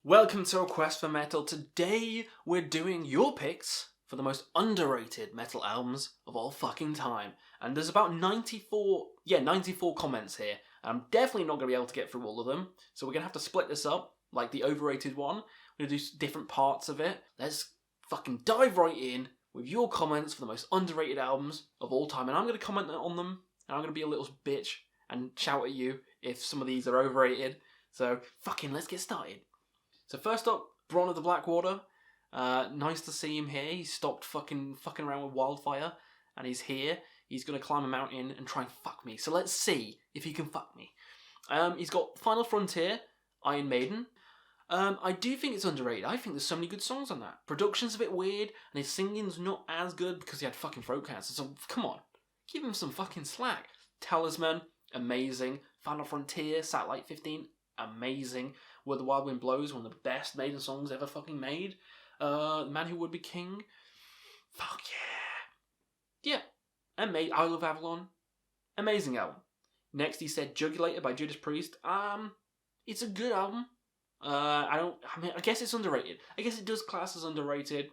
Welcome to Request for Metal. Today we're doing your picks for the most underrated metal albums of all fucking time. And there's about 94 comments here. I'm definitely not going to be able to get through all of them. So we're going to have to split this up, like the overrated one. We're going to do different parts of it. Let's fucking dive right in with your comments for the most underrated albums of all time. And I'm going to comment on them. And I'm going to be a little bitch and shout at you if some of these are overrated. So fucking let's get started. So first up, Braun of the Blackwater. Nice to see him here. He stopped fucking around with Wildfire, and he's here. He's going to climb a mountain and try and fuck me. So let's see if he can fuck me. He's got Final Frontier, Iron Maiden. I do think it's underrated. I think there's so many good songs on that. Production's a bit weird, and his singing's not as good because he had fucking throat cancer. So come on, give him some fucking slack. Talisman, amazing. Final Frontier, Satellite 15, amazing. Where the Wild Wind Blows, one of the best Maiden songs ever fucking made. The Man Who Would Be King. Fuck yeah. Yeah. And Isle of Avalon. Amazing album. Next he said Jugulator by Judas Priest. It's a good album. I guess it's underrated. I guess it does class as underrated,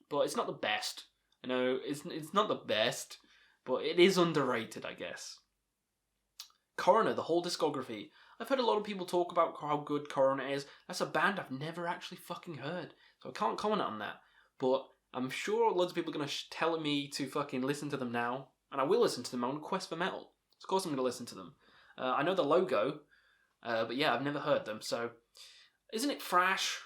but it's not the best. I know, it's not the best, but it is underrated, I guess. Coroner, the whole discography. I've heard a lot of people talk about how good Coroner is. That's a band I've never actually fucking heard, so I can't comment on that. But I'm sure loads of people are going to tell me to fucking listen to them now, and I will listen to them on Quest for Metal. Of course I'm going to listen to them. I know the logo, but yeah, I've never heard them, so... Isn't it thrash?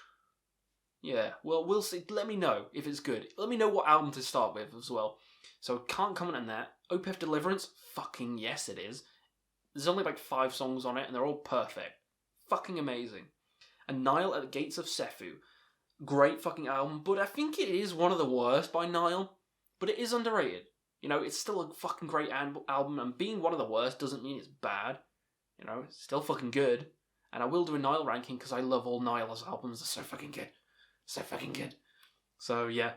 Yeah, well, we'll see. Let me know if it's good. Let me know what album to start with as well. So, can't comment on that. Opeth Deliverance? Fucking yes, it is. There's only like 5 songs on it, and they're all perfect. Fucking amazing. And Nile at the Gates of Sephu. Great fucking album, but I think it is one of the worst by Nile. But it is underrated. You know, it's still a fucking great album, and being one of the worst doesn't mean it's bad. You know, it's still fucking good. And I will do a Nile ranking, because I love all Nile's albums. They're so fucking good. So fucking good. So, yeah.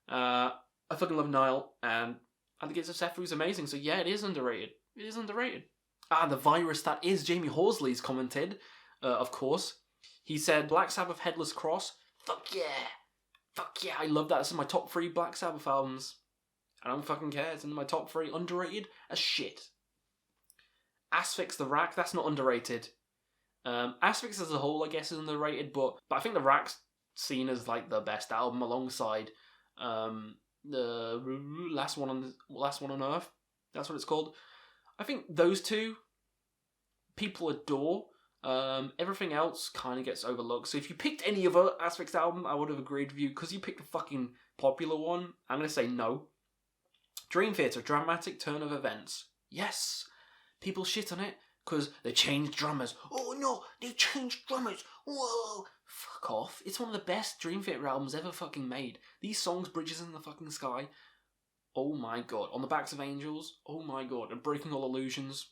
I fucking love Nile, and at the Gates of Sephu is amazing. So, yeah, it is underrated. It is underrated. The virus that is Jamie Horsley's commented, of course. He said, Black Sabbath Headless Cross. Fuck yeah. Fuck yeah, I love that. This is my top 3 Black Sabbath albums. I don't fucking care. It's in my top 3. Underrated as shit. Asphyx the Rack. That's not underrated. Asphyx as a whole, I guess, is underrated, but I think the Rack's seen as like the best album alongside the last one on Earth. That's what it's called. I think those two people adore. Everything else kind of gets overlooked. So if you picked any other Asphyx album, I would have agreed with you. Because you picked a fucking popular one, I'm going to say no. Dream Theater, Dramatic Turn of Events. Yes! People shit on it because they changed drummers. Oh no, they changed drummers. Whoa! Fuck off. It's one of the best Dream Theater albums ever fucking made. These songs, Bridges in the Fucking Sky. Oh my god. On the Backs of Angels. Oh my god. And Breaking All Illusions.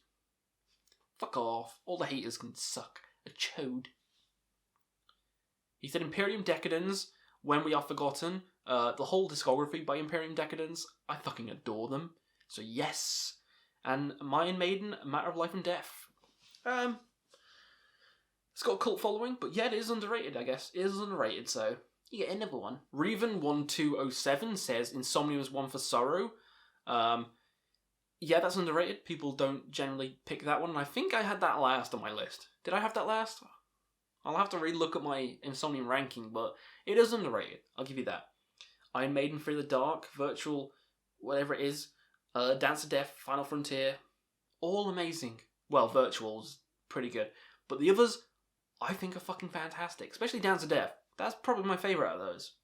Fuck off. All the haters can suck a chode. He said Imperium Decadence, When We Are Forgotten. The whole discography by Imperium Decadence. I fucking adore them. So yes. And Iron Maiden, Matter of Life and Death. It's got a cult following, but yeah, it is underrated, I guess. It is underrated, so... You get another one. Reven1207 says Insomnia was one for sorrow. Yeah, that's underrated. People don't generally pick that one. And I think I had that last on my list. Did I have that last? I'll have to re-look at my Insomnia ranking, but it is underrated. I'll give you that. Iron Maiden, Through the Dark, Virtual, whatever it is. Dance of Death, Final Frontier. All amazing. Well, Virtual's pretty good. But the others, I think are fucking fantastic. Especially Dance of Death. That's probably my favourite out of those.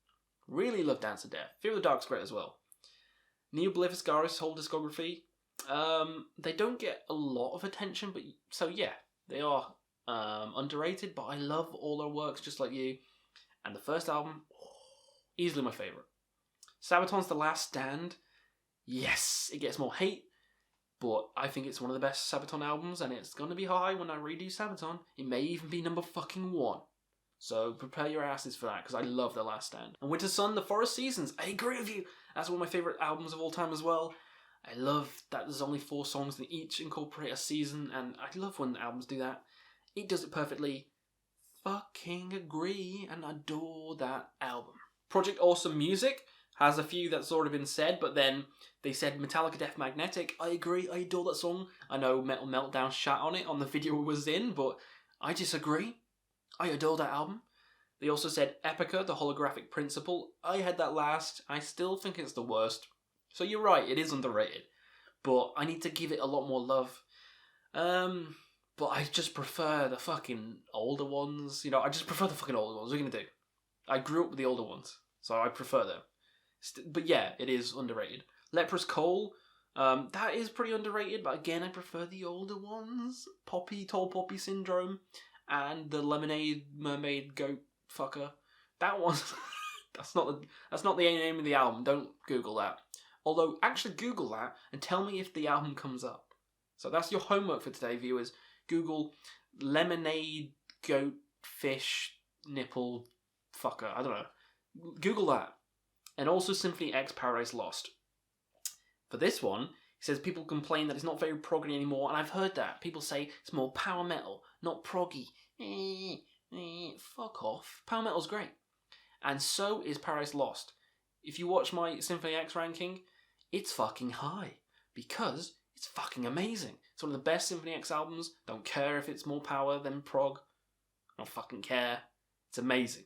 Really love Dance of Death. Fear of the Dark's great as well. Neo Blifiscaris' whole discography. They don't get a lot of attention, but so yeah, they are underrated, but I love all their works just like you. And the first album, easily my favourite. Sabaton's The Last Stand. Yes, it gets more hate, but I think it's one of the best Sabaton albums, and it's going to be high when I redo Sabaton. It may even be number fucking 1. So prepare your asses for that, because I love The Last Stand. And Wintersun, The Forest Seasons. I agree with you. That's one of my favourite albums of all time as well. I love that there's only 4 songs that each incorporate a season, and I love when albums do that. It does it perfectly. fucking agree and adore that album. Project Awesome Music has a few that's already been said, but then they said Metallica Death Magnetic. I agree, I adore that song. I know Metal Meltdown shat on it on the video it was in, but I disagree. I adore that album. They also said Epica, the Holographic Principle. I had that last. I still think it's the worst. So you're right, it is underrated. But I need to give it a lot more love. But I just prefer the fucking older ones. You know, I just prefer the fucking older ones. What are you going to do? I grew up with the older ones, so I prefer them. But yeah, it is underrated. Leprous Coal, that is pretty underrated, but again, I prefer the older ones. Tall Poppy Syndrome, and the Lemonade Mermaid Goat Fucker. That one, that's not the name of the album. Don't Google that. Although, actually Google that and tell me if the album comes up. So that's your homework for today, viewers. Google Lemonade Goat Fish Nipple Fucker. I don't know. Google that. And also Symphony X Paradise Lost. For this one, he says people complain that it's not very proggy anymore, and I've heard that. People say it's more power metal, not proggy. Fuck off. Power metal's great. And so is Paradise Lost. If you watch my Symphony X ranking, it's fucking high. Because it's fucking amazing. It's one of the best Symphony X albums. Don't care if it's more power than prog. I don't fucking care. It's amazing.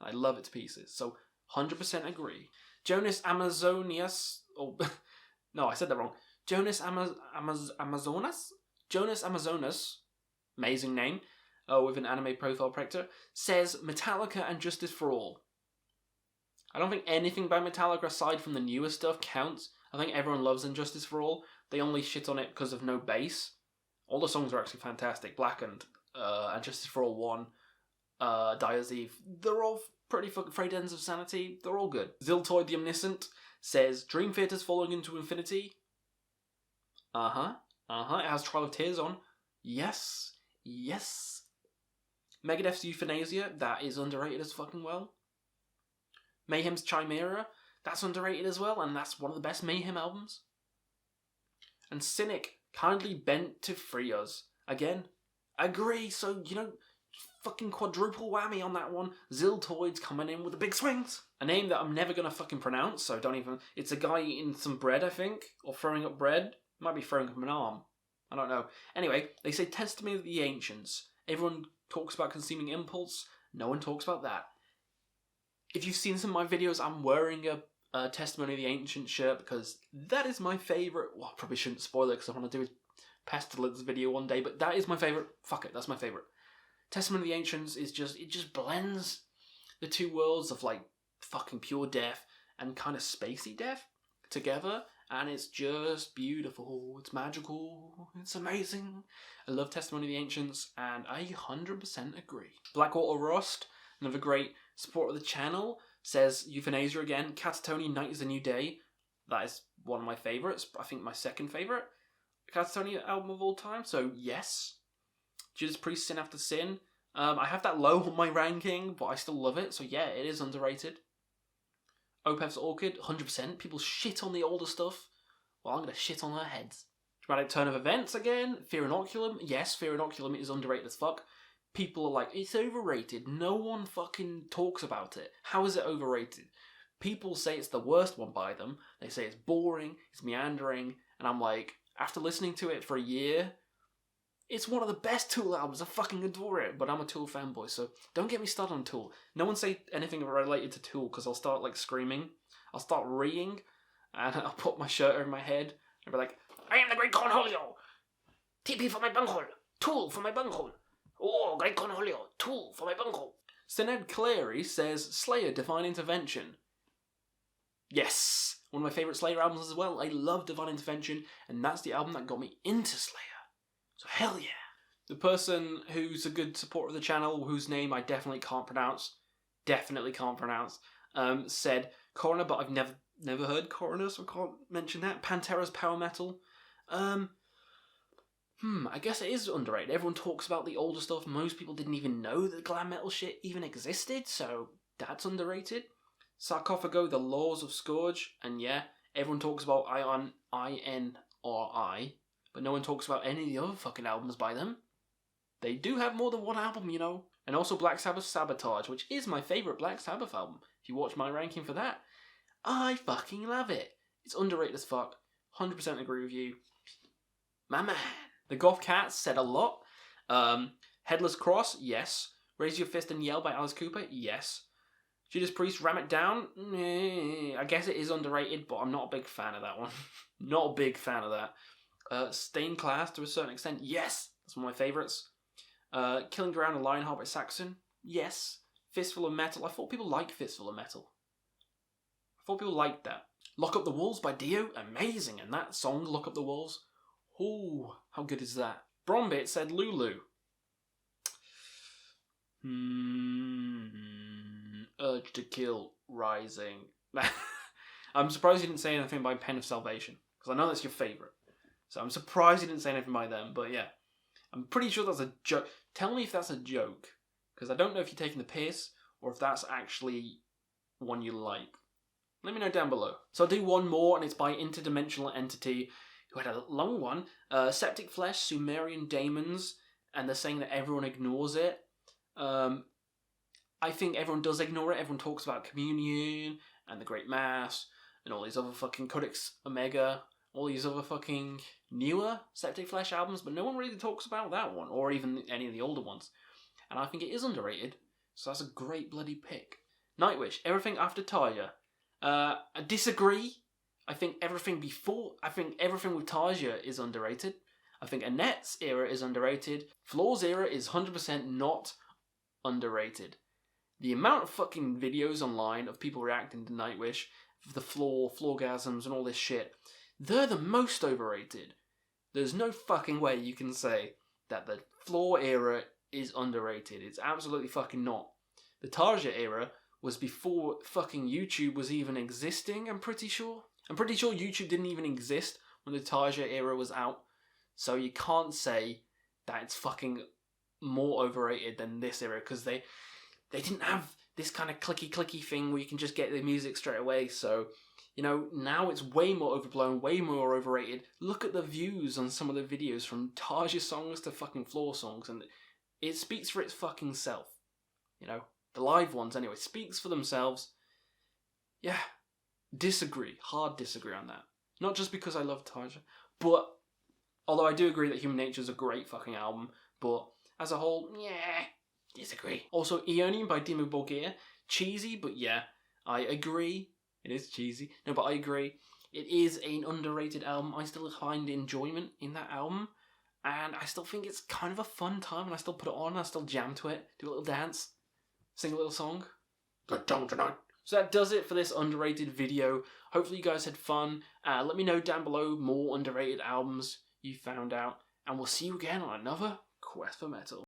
I love it to pieces. So 100% agree. Jonas Amazonias. Oh, no, I said that wrong. Jonas Amazonas? Jonas Amazonas, amazing name, with an anime profile picture, says Metallica and Justice for All. I don't think anything by Metallica aside from the newer stuff counts. I think everyone loves Injustice for All. They only shit on it because of no bass. All the songs are actually fantastic. Blackened, and Justice for All 1, Dyer's Eve. They're all pretty fucking Frayed Ends of Sanity. They're all good. Ziltoid the Omniscient says Dream Theater's Falling into Infinity. It has Trial of Tears on. Yes. Megadeth's Euthanasia, that is underrated as fucking well. Mayhem's Chimera, that's underrated as well, and that's one of the best Mayhem albums. And Cynic, Kindly Bent to Free Us. Again, agree, so, fucking quadruple whammy on that one. Ziltoid's coming in with the big swings. A name that I'm never going to fucking pronounce, so don't even... It's a guy eating some bread, I think, or throwing up bread. Might be throwing up an arm. I don't know. Anyway, they say Testimony of the Ancients. Everyone talks about Consuming Impulse. No one talks about that. If you've seen some of my videos, I'm wearing a Testimony of the Ancients shirt because that is my favourite. Well, I probably shouldn't spoil it because I want to do a Pestilence video one day, but that is my favourite. Fuck it, that's my favourite. Testimony of the Ancients is it just blends the two worlds of like fucking pure death and kind of spacey death together, and it's just beautiful. It's magical. It's amazing. I love Testimony of the Ancients, and I 100% agree. Blackwater Rust, another great supporter of the channel, says Euthanasia again. Catatonia, Night is a New Day. That is one of my favourites. I think my second favourite Catatonia album of all time. So yes. Judas Priest, Sin After Sin. I have that low on my ranking, but I still love it. So yeah, it is underrated. Opeth's Orchid, 100%. People shit on the older stuff. Well, I'm going to shit on their heads. Dramatic Turn of Events again. Fear Inoculum. Yes, Fear Inoculum is underrated as fuck. People are like, it's overrated. No one fucking talks about it. How is it overrated? People say it's the worst one by them. They say it's boring, it's meandering, and I'm like, after listening to it for a year, it's one of the best Tool albums. I fucking adore it, but I'm a Tool fanboy, so don't get me started on Tool. No one say anything related to Tool, because I'll start like screaming. I'll start reeing, and I'll put my shirt over my head, and be like, I am the Great Cornholio! TP for my bunghole! Tool for my bunghole! Oh, Great Cornholio! Tool for my bunghole! Sinead Clary says, Slayer, Divine Intervention. Yes! One of my favourite Slayer albums as well. I love Divine Intervention, and that's the album that got me into Slayer. So hell yeah. The person who's a good supporter of the channel, whose name I definitely can't pronounce, said Coroner, but I've never heard Coroner, so I can't mention that. Pantera's Power Metal. I guess it is underrated. Everyone talks about the older stuff. Most people didn't even know that glam metal shit even existed, so that's underrated. Sarcophago, The Laws of Scourge, and yeah, everyone talks about INRI, but no one talks about any of the other fucking albums by them. They do have more than one album, And also Black Sabbath's Sabotage, which is my favourite Black Sabbath album. If you watch my ranking for that, I fucking love it. It's underrated as fuck. 100% agree with you. My man. The Goth Cats said a lot. Headless Cross, yes. Raise Your Fist and Yell by Alice Cooper, yes. Judas Priest, Ram It Down, I guess it is underrated, but I'm not a big fan of that one. Not a big fan of that. Stained Class, to a certain extent, yes. That's one of my favourites. Killing Ground and Lionheart by Saxon, yes. Fistful of Metal, I thought people liked Fistful of Metal. I thought people liked that. Lock Up the Wolves by Dio, amazing. And that song, Lock Up the Wolves, ooh, how good is that? Brombit said Lulu. Urge to Kill, Rising. I'm surprised you didn't say anything by Pen of Salvation, because I know that's your favourite. So I'm surprised you didn't say anything by them, but yeah. I'm pretty sure that's a joke. Tell me if that's a joke, because I don't know if you're taking the piss, or if that's actually one you like. Let me know down below. So I'll do one more, and it's by Interdimensional Entity, who had a long one. Septicflesh, Sumerian Daemons, and they're saying that everyone ignores it. I think everyone does ignore it. Everyone talks about Communion, and the Great Mass, and all these other fucking Codex Omega, all these other fucking newer Septicflesh albums, but no one really talks about that one, or even any of the older ones. And I think it is underrated, so that's a great bloody pick. Nightwish, Everything After Tarja. I disagree. I think everything with Tarja is underrated. I think Annette's era is underrated. Floor's era is 100% not underrated. The amount of fucking videos online of people reacting to Nightwish, the floorgasms and all this shit, they're the most overrated. There's no fucking way you can say that the Floor era is underrated. It's absolutely fucking not. The Tarja era was before fucking YouTube was even existing, I'm pretty sure. I'm pretty sure YouTube didn't even exist when the Tarja era was out. So you can't say that it's fucking more overrated than this era, because they didn't have this kind of clicky thing where you can just get the music straight away. So, you know, now it's way more overblown, way more overrated. Look at the views on some of the videos, from Tarja songs to fucking Floor songs, and it speaks for its fucking self. You know, the live ones anyway, speaks for themselves. Yeah, hard disagree on that. Not just because I love Tarja, but although I do agree that Human Nature is a great fucking album, but as a whole, yeah, disagree. Also, Aeonium by Dimmu Borgir, cheesy, but yeah, I agree. It is cheesy. No, but I agree. It is an underrated album. I still find enjoyment in that album, and I still think it's kind of a fun time, and I still put it on, I still jam to it, do a little dance, sing a little song. Good time tonight. So that does it for this underrated video. Hopefully you guys had fun. Let me know down below more underrated albums you found out, and we'll see you again on another Quest for Metal.